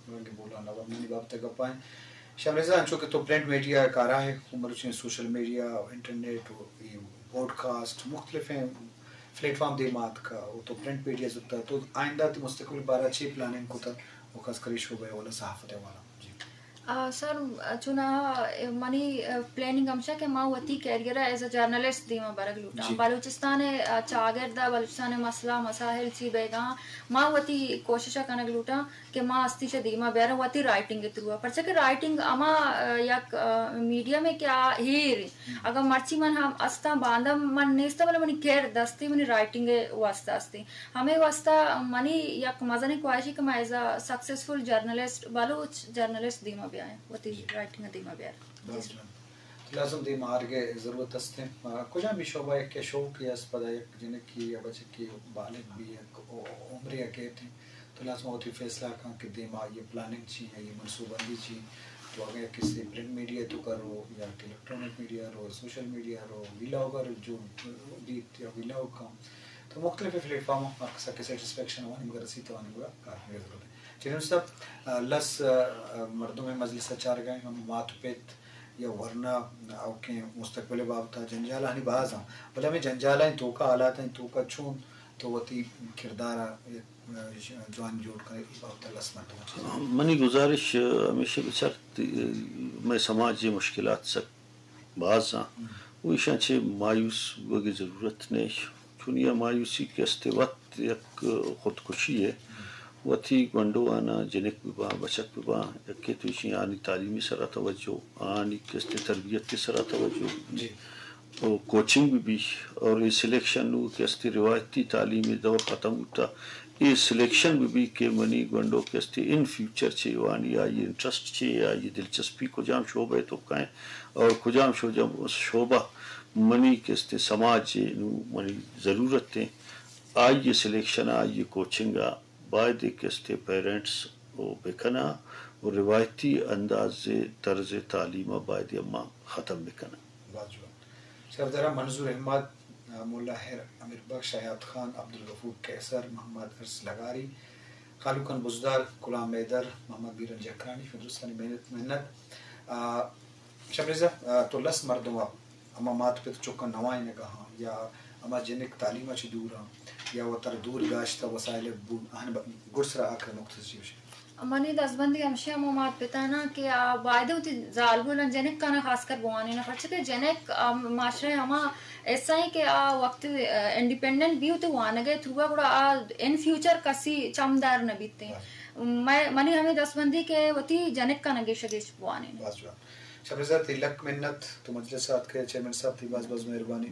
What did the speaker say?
بولا نہ ورنہ باب تک گپائیں شمرزا چونکہ تو پرنٹ میڈیا کارا ہے عمر چین social media internet podcast مختلف ہیں پلیٹ فارم دیمات کا وہ تو پرنٹ میڈیا زکتا تو آئندہ تی مستقبل بارہ چی پلاننگ کو تھا وہ خاص کری شعبہ والا صحافت والا جی سر چنا منی پلاننگ ہمشا کہ ماں وتی کیریئر ایز اے جرنلسٹ دیما برگ لوٹا بلوچستان چاگردا بلوچستان مسئلہ مسائل چی بیگا ماں وتی کوشش کنگ لوٹا کہ ماں استی چ دیما بیرا وتی رائٹنگ تھرو پرچہ کہ رائٹنگ اما یک میڈیا میں کیا ہیر اگر مرچی من ہم استا باندم من نیستا بل منی کیر دستی منی رائٹنگ واسطہ استی ہمیں واسطہ منی یک مزن خواہشی کہ میں as a successful journalist Baloch journalist دیما وتی رائٹنگ دیما بیار لازم دی مارگے ضرورت ہستے کجا بھی شعبہ ایک کے شوق یا اسپدا ایک جن کی یا بچے کی بالغ بھی ایک عمر یا کہتے ہیں تو لازم ہوتی فیصلہ کہاں کہ دیما یہ پلاننگ چی ہے یہ منصوبہ بندی چی تو اگر کسی پرنٹ میڈیا تو کرو یا الیکٹرانک میڈیا رو سوشل میڈیا رو ویلاگر جو دیت یا ویلاگ کا تو مختلف پلیٹ فارموں اکثر کے سیٹسفیکشن ہوا مگر اسی تو آنے گا کافی ضرورت ہے چنین صاحب لس مردوں میں مجلس چار گئے ہم مات پیت یا ورنہ اوکے مستقبل بابتا جنجالہ ہنی باز ہاں بلا میں جنجالہ ہیں تو کا حالات ہیں تو کا چون تو وتی کردارہ جوان جوڑ کر بابتا لس مردوں منی گزارش ہمیشہ بچار میں سماجی مشکلات سک باز ہاں وہ اشاں مایوس وگی ضرورت نہیں چونیا مایوسی کے استے وقت یک خودکشی ہے وتی گنڈو آنا جنک ببا بچک ببا یکی توشی آنی تعلیمی سرا توجہ آنی کستے تربیت کی سرا توجہ کوچنگ بھی اور یہ سلیکشن نو کستے روایتی تعلیمی دور ختم ہوتا یہ سلیکشن بھی کہ منی گنڈو کستے ان فیوچر چھے وانی آئی انٹرسٹ چھے آئی دلچسپی کجام شعبہ تو کہیں اور کجام شعبہ منی کستے سماج نو منی ضرورت ہیں آئی سلیکشن آئی کوچنگ باید کستے پیرنٹس او بکنا اور روایتی انداز طرز تعلیم باید اما ختم بکنا سردرہ منظور احمد مولا حیر امیر بخش حیات خان عبدالغفور کیسر محمد ارس لغاری خالقن بزدار غلام حیدر محمد بیرن جکرانی فدرستانی محنت شبریزہ تو لس مردوں اما مات پہ چکن نوائیں نگاہاں یا اما جنک تعلیم اچھی دور ہاں یا وہ تر دور گاشتہ وسائل گرس رہا آکر مختص جیوش منی دستبندی ہمشہ مومات بتانا کہ باید ہوتی ظالبولن جنک کانا خاص کر بوانی نا پرچہ کہ جنک معاشرے ہما ایسا ہی کہ وقت انڈیپینڈنٹ بھی ہوتے وانگے تھوڑا بڑا ان فیوچر کسی چمدار نبیتے منی ہمیں دستبندی کہ وتی جنک کا نگیش گیش بوانی شبریزہ تلک منت تو مجلسات کے چیئرمین صاحب تھی باز مہربانی